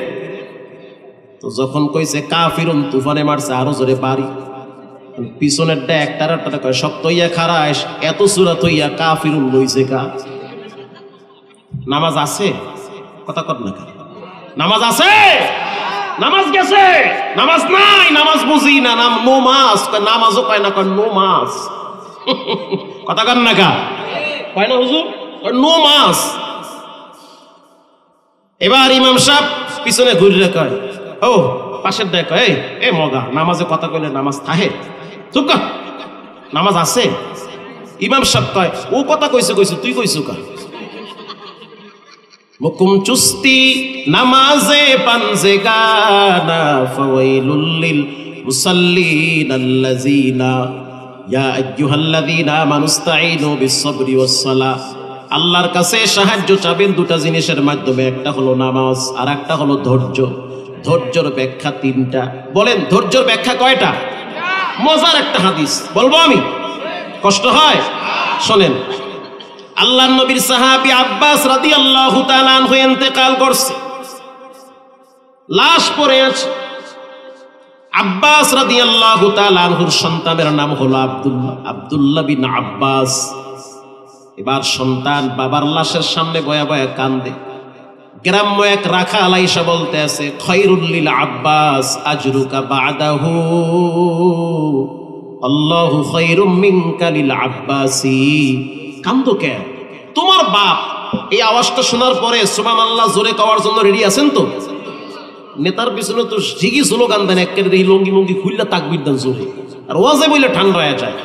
তো যখন কইছে কাফিরুন, তুফানে মারছে আরো জোরে বাড়ি। পিছনের একটা কয় শক্ত হইয়া খাড়াইস, এত সূরা তইয়া কাফিরুন লইছে কা? নামাজ আছে? কথা কত না, নামাজ আছে? নামাজ গেছে? নামাজ নাই, নামাজ বুঝি না, নাম নো মাস, নামাজও কয় না, কয় নো মাস। কথা কন না কা? কয় না হুজুর, নো মাস। এবার ইমাম সাহেব পিছনে ঘুরে কয়, ও পাশের দেখ, এই মগা, নামাজে কথা কইলে নামাজ থাহে? চুপ কর, নামাজ আছে? ইমাম সাহেব কয়, ও কথা কইছে, তুই কইছু কা? মুকুম চুস্তি নামাজে পানজে গানা, ফাওয়াইলুল লিল মুসাল্লিন আল্লাযিনা ইয়া আইয়ুহাল্লাযিনা আমানুস্তাঈনু বিস-সাবরি ওয়াস-সালাহ। আল্লাহর কাছে সাহায্য চাবেন 2টা জিনিসের মাধ্যমে, একটা হলো নামাজ আর একটা হলো ধৈর্য। ধৈর্যের ব্যাখ্যা 3টা। বলেন ধৈর্যের ব্যাখ্যা কয়টা? মজার একটা হাদিস বলবো আমি, কষ্ট হয়? শোনেন, আল্লাহর নবীর সাহাবী আব্বাস রাদিয়াল্লাহু তাআলা আনহু ইন্তেকাল করছে, লাশ পড়ে আছে। আব্বাস রাদিয়াল্লাহু তাআলা আনহুর সন্তানের নাম হলো আব্দুল্লাহ বিন আব্বাস। এবার সন্তান বাবার লাশের সামনে বয়া বয়া কান্দে। গ্রাম্য এক রাখাল আইসা বলতে আছে, খায়রুল লিল আব্বাস আজরুকা বাদাহু, আল্লাহু খায়রুম মিনকা লিল আব্বাসি। কান্দো কেন? তোমার বাপ। এই আওয়াজটা শোনার পরে সুবহানাল্লাহ জোরে কওয়ার জন্য রেডি আছেন তো? নেতার পিছনে তো ঠিকই স্লোগান দেন, একেবারে এই লঙ্গি মঙ্গি খুললে তাকবীর দেন জোরে, আর ওয়াজে বইলে ঠান্ডা হয়ে যায়।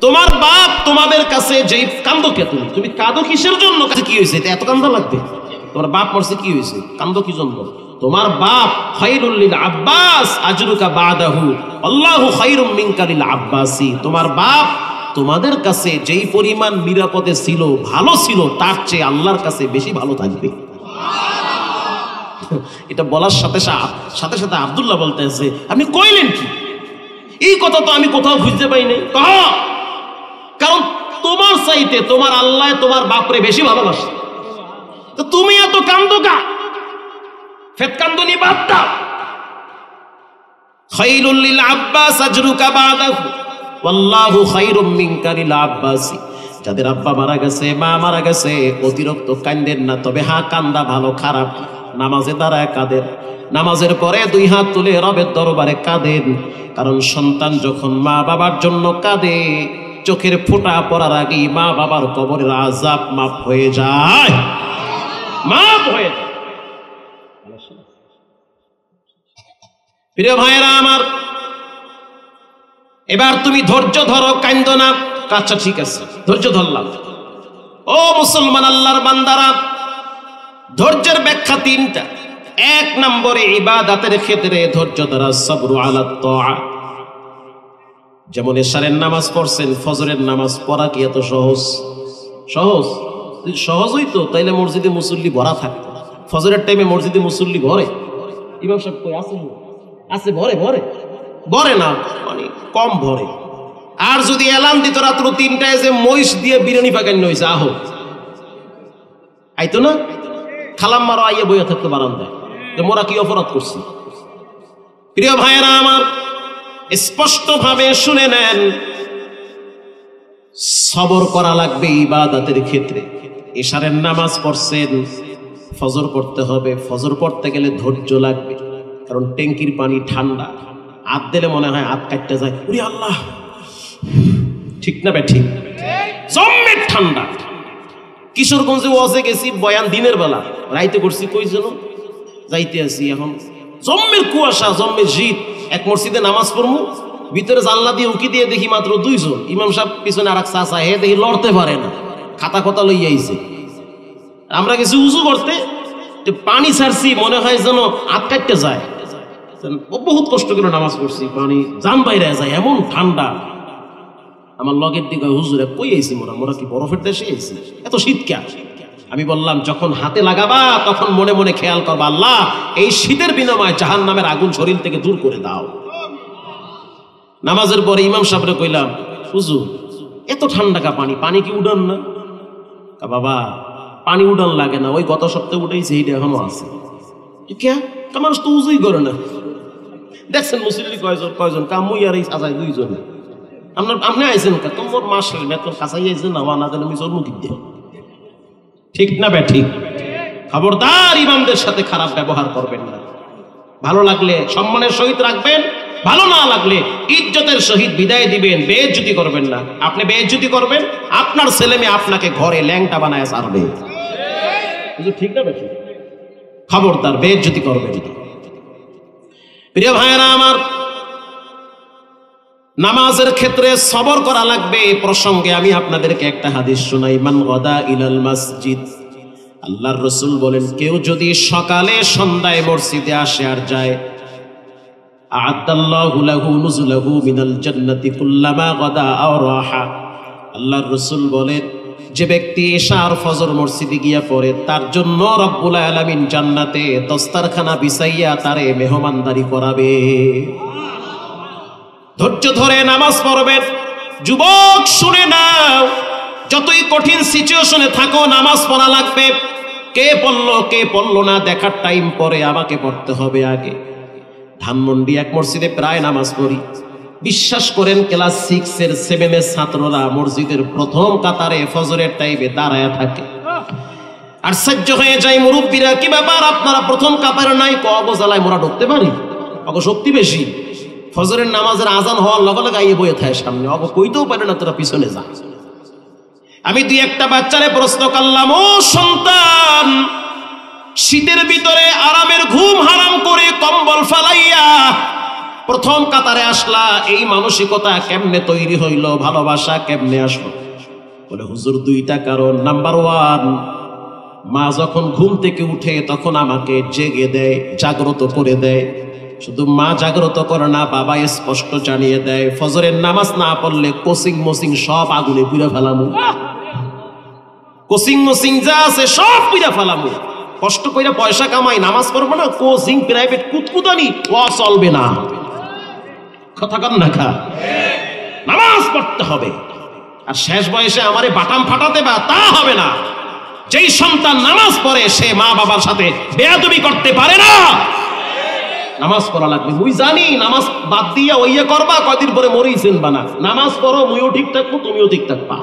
তোমার বাপ তোমাদের কাছে যেই কান্দো কে? তুমি কাঁদো কিসের জন্য? কি হয়েছে এত কান্দা লাগবে? তোমার বাপ মরছে, কি হয়েছে? কান্দো কি জন্য? তোমার বাপ খায়রুল লিল আব্বাস আজরুকা বাদাহু, আল্লাহু খায়রুম মিনকা লিল আব্বাসি। তোমার বাপ তোমাদের কাছে যেই পরিমাণ নিরাপদে ছিল, ভালো ছিল, তার চেয়ে আল্লাহর কাছে বেশি ভালো থাকবে। এটা বলার সাথে সাথে আব্দুল্লাহ বলতে আছে, আপনি কইলেন কি? এই কথা তো আমি কোথাও বুঝতে পাই নাই। কারণ তোমার চাইতে তোমার আল্লাহ তোমার বাপরে বেশি ভালোবাসে। তো তুমি এত কান্দো কা? ফেত কান্দনি বাদ দাও। খায়রুল লিল আব্বাস আজরুকা বাদাহু, ওয়াল্লাহু খায়রুম মিনকা লিল আব্বাসি। যাদের আব্বা মারা গেছে, মা মারা গেছে, অতিরিক্ত কান্দেন না, তবে হ্যাঁ কান্দা ভালো খারাপ। নামাজে দাঁড়ায় কাঁদেন, নামাজের পরে 2 হাত তুলে রবের দরবারে কাঁদেন। কারণ সন্তান যখন মা বাবার জন্য কাঁদে, চোখের ফোঁটা পড়ার আগেই মা বাবার কবরের আযাব মাফ হয়ে যায়, মাফ হয়ে যায়। প্রিয় ভাইয়েরা আমার, এবার তুমি ধৈর্য ধরো, কান্দো না। আচ্ছা ঠিক আছে, ধৈর্য ধরলাম। ও মুসলমান আল্লাহর বান্দারা, ধৈর্যের ব্যাখ্যা 3টা। 1 নম্বরে ইবাদতের ক্ষেত্রে ধৈর্য ধরা, সবরু আলা তাআ। যেমন এশারের নামাজ পড়ছেন, ফজরের নামাজ পড়া কি এত সহজ? সহজ? সহজই তো, তাইলে মসজিদে মুসল্লি ভরা থাকতো। ফজরের টাইমে মসজিদে মুসল্লি ভরে? ইমাম সাহেব কই আছে? আছে, ভরে ভরে ভরে না, মানে কম ভরে। আর যদি এলান দিত রাত্র 3টায় যে মহিষ দিয়ে বিরিয়ানি পাকানো হয়েছে, আহো, আইতো না? খালাম মারো আইয়ে বইয়া থাকতে বারান্দায়, যে মোরা কি অপরাধ করছি? প্রিয় ভাইয়েরা আমার, স্পষ্ট ভাবে শুনে নেন, সবর করা লাগবে ইবাদতের ক্ষেত্রে। এশারের নামাজ পড়ছেন, ফজর পড়তে হবে, ফজর পড়তে গেলে ধৈর্য লাগবে। কারণ ট্যাঙ্কির পানি ঠান্ডা, হাত দিলে মনে হয় হাত কাটতে যায়, ওরে আল্লাহ, ঠিক না বে ঠিক? জম্মের ঠান্ডা। কিশোরগঞ্জে ওয়াজে গেছি, বয়ান দিনের বেলা, রাইতে করছি, কই যেন যাইতে আছি, এখন জম্মের কুয়াশা, জম্মের শীত। এক মসজিদে নামাজ পড়বো, ভিতরে জানলা দিয়ে উকি দিয়ে দেখি মাত্র 2 জন। ইমাম সাহেব পিছনে আর এক চাচা, হে দেখি লড়তে পারে না, খাতা কথা লইয়া আইছে। আমরা গেছি উজু করতে, পানি ছাড়ছি, মনে হয় যেন হাত কাটতে যায়। বহুত কষ্ট করে নামাজ পড়ছি, পানি জান বাইরে যায়, এমন ঠান্ডা। আমার লগের দিকে হুজুরে কই আইছি, মোরা কি বরফের দেশে আইছি? এত শীত কে? আমি বললাম, যখন হাতে লাগাবা তখন মনে মনে খেয়াল করবা, আল্লাহ এই শীতের বিনিময়ে জাহান্নামের আগুন শরীর থেকে দূর করে দাও। নামাজের পরে ইমাম সাহেবরে কইলাম, হুজুর এত ঠান্ডা কা পানি, পানি কি উড়ান না? বাবা পানি উড়ান লাগে না, ওই গত সপ্তাহে উঠেছে, এইটা এখনো আছে। কে? মানুষ তো উজুই করে না। দেখছেন মুসল্লি কয়জন? কামুই আর এই সাজায় 2 জন। আপনি আইছেন তোমার মাসের বেতন কাছাই আইছেন, আমার না দেন আমি জন্মকি দেব, ঠিক না বে ঠিক? খবরদার ইমামদের সাথে খারাপ ব্যবহার করবেন না। ভালো লাগলে সম্মানের সহিত রাখবেন, ভালো না লাগলে ইজ্জতের সহিত বিদায় দিবেন। বেইজ্জতি করবেন না। আপনি বেইজ্জতি করবেন, আপনার ছেলে মেয়ে আপনাকে ঘরে ল্যাংটা বানায় ছাড়বে, ঠিক না বে ঠিক? খবরদার বেইজ্জতি করবেন না। প্রিয় ভাইয়েরা আমার, নামাজের ক্ষেত্রে সবর করা লাগবে। এই প্রসঙ্গে আমি আপনাদেরকে একটা হাদিস শোনাই। মান গাদা ইলাল মসজিদ, আল্লাহর রাসূল বলেন, কেউ যদি সকালে সন্ধ্যায় মসজিদে আসে আর যায়, আ'আদাল্লাহু লাহু নুজুলাহু মিনাল জান্নাতি কুল্লামা গাদা আও রাহা। আল্লাহর রাসূল বলেন, যে ব্যক্তি ইশা আর ফজর মসজিদে গিয়া পড়ে, তার জন্য রব্বুল আলামিন জান্নাতে দস্তারখানা বিছাইয়া তারে মেহমানদারি করাবে। ধৈর্য ধরে নামাজ পড়বেন। যুবক শুনে নাও, যতই কঠিন সিচুয়েশনে থাকো নামাজ পড়া লাগবে। কে পড়লো না দেখার টাইম পরে, আমাকে পড়তে হবে আগে। ধানমন্ডি এক মসজিদে প্রায় নামাজ পড়ি। বিশ্বাস করেন, ক্লাস 6 এর 7 এর ছাত্ররা মসজিদের প্রথম কাতারে ফজরের টাইমে দাঁড়ায় থাকে। আর সহ্য হয়ে যায় মুরব্বীরা, কি ব্যাপার আপনারা প্রথম কাতারে নাই? অবজালায় মোরা ঢুকতে পারি, অগ শক্তি বেশি। ফজরের নামাজের আজান হওয়ার লগে লগে আইয়ে বয়ে থাকে সামনে, অগ কইতেও পারে না তোরা পিছনে যা। আমি 2-1টা বাচ্চারে প্রশ্ন করলাম, ও সন্তান, শীতের ভিতরে আরামের ঘুম হারাম করে কম্বল ফালাইয়া প্রথম কাতারে আসলা, এই মানসিকতা কেমনে তৈরি হইল? ভালোবাসা কেমনে আসলো? বলে, হুজুর 2টা কারণ। নাম্বার 1, মা যখন ঘুম থেকে উঠে তখন আমাকে জেগে দেয়, জাগ্রত করে দেয়। শুধু মা জাগ্রত করে না, বাবা স্পষ্ট জানিয়ে দেয়, ফজরের নামাজ না পড়লে কোচিং মোচিং সব আগুনে পুড়ে ফেলামু, কোচিং মোচিং যা আছে সব পুড়ে ফেলামু। কষ্ট করে পয়সা কামাই, নামাজ পড়বো না, কোচিং প্রাইভেট কুতকুতানি ও চলবে না। কথা কন না খা, নামাজ পড়তে হবে। আর শেষ বয়সে আমারে বাটাম ফাটাতে বা তা হবে না। যেই সন্তান নামাজ পড়ে সে মা বাবার সাথে বেয়াদবি করতে পারে না। নামাজ পড়া লাগবে। মুই জানি নামাজ বাদ দিয়া ওইয়া করবা, কয়দিন পরে মরেই চিনবা না। নামাজ পড়ো, মুইও ঠিক থাকবো, তুমিও ঠিক থাকবা।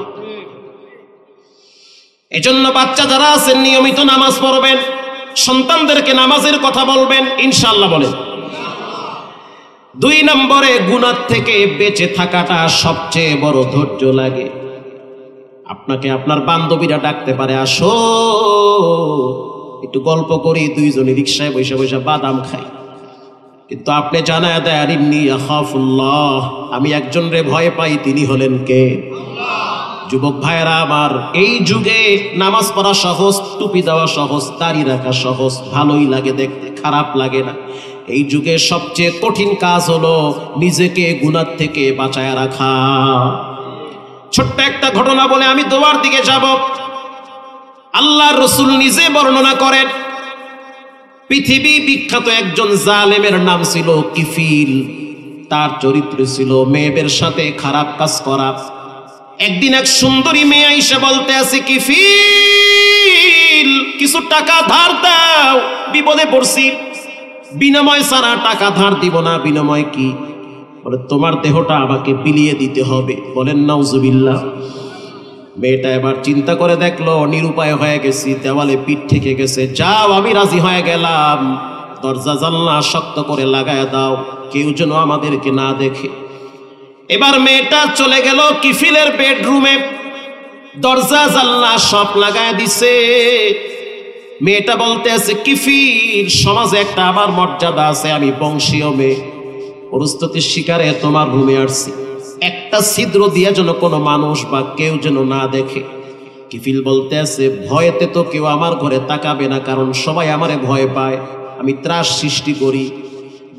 এজন্য বাচ্চা যারা আছেন নিয়মিত নামাজ পড়বেন, সন্তানদেরকে নামাজের কথা বলবেন, ইনশাআল্লাহ বলেন। 2 নম্বরে গুনাহ থেকে বেঁচে থাকাটা সবচেয়ে বড় ধৈর্য লাগে। আপনাকে আপনার বান্ধবীরা ডাকতে পারে, আসো একটু গল্প করি, দুইজনে রিকশায় বসে বসে বাদাম খাই, কিন্তু আপনি জানায় দেন ইন্নী আখাফুল্লাহ, আমি একজন রে ভয় পাই, তিনি হলেন কে? যুবক ভাইরা আমার, এই যুগে নামাজ পড়া সহজ, টুপি দেওয়া সহজ, দাড়ি রাখা সহজ, ভালোই লাগে দেখতে, খারাপ লাগে না। এই যুগে সবচেয়ে কঠিন কাজ হলো নিজেকে গুনাহ থেকে বাঁচায় রাখা। ছোট্ট একটা ঘটনা বলে আমি দোয়ার দিকে যাব। আল্লাহর রাসূল নিজে বর্ণনা করেন, পৃথিবী বিখ্যাত একজন জালেমের নাম ছিল কিফিল। তার চরিত্র ছিল মেয়েদের সাথে খারাপ কাজ করা। একদিন এক সুন্দরী মেয়ে আইসা বলতে আছে, কিফিল কিছু টাকা ধার দাও, বিপদে পড়ছি, বিনিময় ছাড়া টাকা ধার দিব না। বিনিময় কি? বলে তোমার দেহটা আমাকে বিলিয়ে দিতে হবে। বলেন নাউজুবিল্লাহ। মেয়েটা এবার চিন্তা করে দেখলো নিরুপায় হয়ে গেছি, দেওয়ালে পিঠ ঠেকে গেছে, যাও আমি রাজি হয়ে গেলাম, দরজা জানলা শক্ত করে লাগায় দাও, কেউ যেন আমাদেরকে না দেখে। এবার মেয়েটা চলে গেল কিফিলের বেডরুমে, দরজা জানলা সব লাগায় দিছে। মেয়েটা বলতে আছে, কিফিল সমাজে একটা আমার মর্যাদা আছে, আমি বংশীয় মেয়ে, পরিস্থিতির শিকারে তোমার রুমে আসছি, একটা ছিদ্র দিয়ে যেন কোনো মানুষ বা কেউ যেন না দেখে। কিফিল বলতে আছে, ভয়েতে তো কেউ আমার ঘরে তাকাবে না, কারণ সবাই আমারে ভয় পায়, আমি ত্রাস সৃষ্টি করি।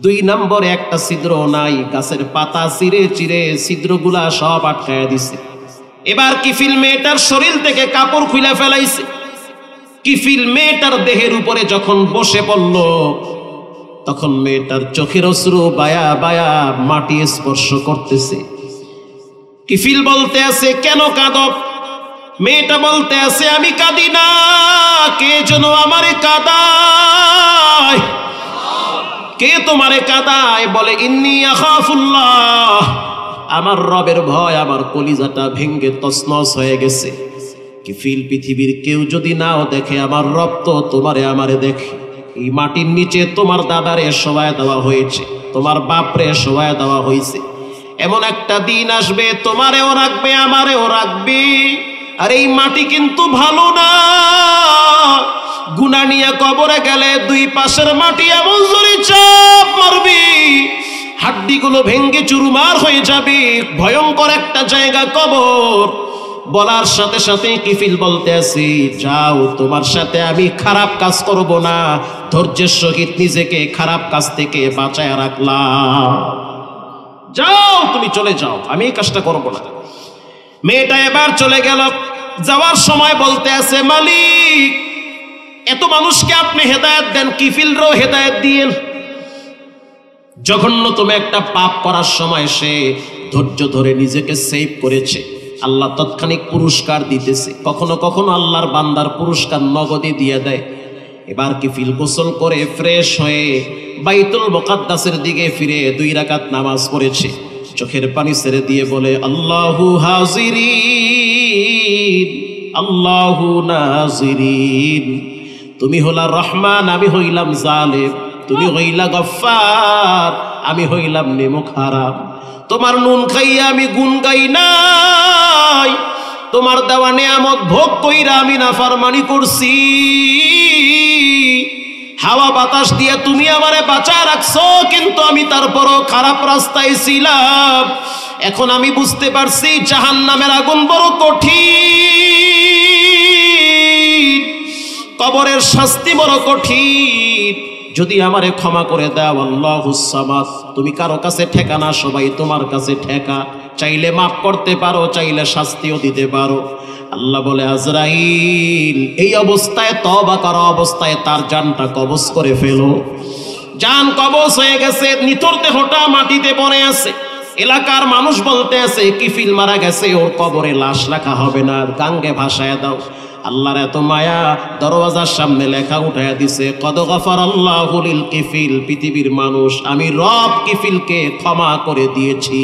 2 নম্বরে একটা ছিদ্র নাই, গাছের পাতা চিরে চিরে ছিদ্রগুলা সব আটকায় দিছে। এবার কিফিল মেয়েটার শরীর থেকে কাপড় খুলে ফেলাইছে। কিফিল মেয়েটার দেহের উপরে যখন বসে পড়ল, তখন মেয়েটার চোখের অশ্রু বায়া বায়া মাটি স্পর্শ করতেছে। কিফিল বলতে আছে, কেন কাঁদো? মেয়েটা বলতে আছে, আমি কাঁদি না, কে যেন আমারে কাঁদায়। কে তোমারে কাঁদায়? বলে ইন্নী আখাফুল্লাহ, আমার রবের ভয় আমার কলিজাটা ভেঙ্গে তছনছ হয়ে গেছে। কিফিল পৃথিবীর কেউ যদি নাও দেখে, আমার রব তো তোমারে আমারে দেখে। এই মাটির নিচে তোমার দাদারে শোয়ায় দেওয়া হয়েছে, তোমার বাপরে শোয়ায় দেওয়া হয়েছে। এমন একটা দিন আসবে তোমারেও রাখবে আমারেও রাখবে। আর এই মাটি কিন্তু ভালো না, গুনাহ নিয়ে কবরে গেলে 2 পাশের মাটি এমন জোরে চাপ মারবি, হাড্ডিগুলো ভেঙ্গে চুরমার হয়ে যাবে, ভয়ঙ্কর একটা জায়গা কবর। বলার সাথে সাথে কিফিল বলতে আছি, যাও তোমার সাথে আমি খারাপ কাজ করব না, ধৈর্যের সহিত নিজেকে খারাপ কাজ থেকে বাঁচায় রাখলাম, যাও তুমি চলে যাও, আমি এই কাজটা করব না। মেয়েটা এবার চলে গেল। যাওয়ার সময় বলতে আছে, মালিক এত মানুষকে আপনি হেদায়েত দেন, কিফিলরও হেদায়েত দিয়েন। জঘন্যতম একটা পাপ করার সময় সে ধৈর্য ধরে নিজেকে সেভ করেছে, আল্লাহ তৎক্ষণিক পুরস্কার দিতেছে। কখনো কখনো আল্লাহর বান্দার পুরস্কার নগদে দিয়ে দেয়। এবার কিফিল গোসল করে ফ্রেশ হয়ে বাইতুল মুকাদ্দাসের দিকে ফিরে 2 রাকাত নামাজ পড়েছে। চোখের পানি ছেড়ে দিয়ে বলে, আল্লাহু হাজিরিন আল্লাহু নাজিরিন, তুমি হলা রহমান, আমি হইলাম জালেম, তুমি হইলা গফফার, আমি হইলাম নেমুখ হারাম। তোমার নুন খাইয়া আমি গুণ গাই নাই, তোমার দেওয়া নিয়ামত ভোগ কইরা আমি নাফরমানি করছি। হাওয়া বাতাস দিয়ে তুমি আমারে বাঁচায় রাখছো, কিন্তু আমি তারপরও খারাপ রাস্তায় ছিলাম। এখন আমি বুঝতে পারছি জাহান্নামের আগুন বড় কঠিন, কবরের শাস্তি বড় কঠিন। যদি আমারে ক্ষমা করে দাও আল্লাহুস সামাদ, তুমি কারো কাছে ঠেকা না, সবাই তোমার কাছে ঠেকা, চাইলে মাফ করতে পারো, চাইলে শাস্তিও দিতে পারো। আল্লাহ বলে, আজরাইল এই অবস্থায়, তওবা করা অবস্থায় তার জানটা কবজ করে ফেলো। জান কবজ হয়ে গেছে, নিথর দেহটা মাটিতে পড়ে আছে। এলাকার মানুষ বলতে আছে, কিফিল মারা গেছে, ওর কবরে লাশ রাখা হবে না, গাঙ্গে ভাসায় দাও। আল্লাহর এত মায়া, দরওয়াজার সামনে লেখা উঠায়া দিছে, কদ গফারাল্লাহু লিল কিফিল, পৃথিবীর মানুষ আমি রব কিফিলকে ক্ষমা করে দিয়েছি।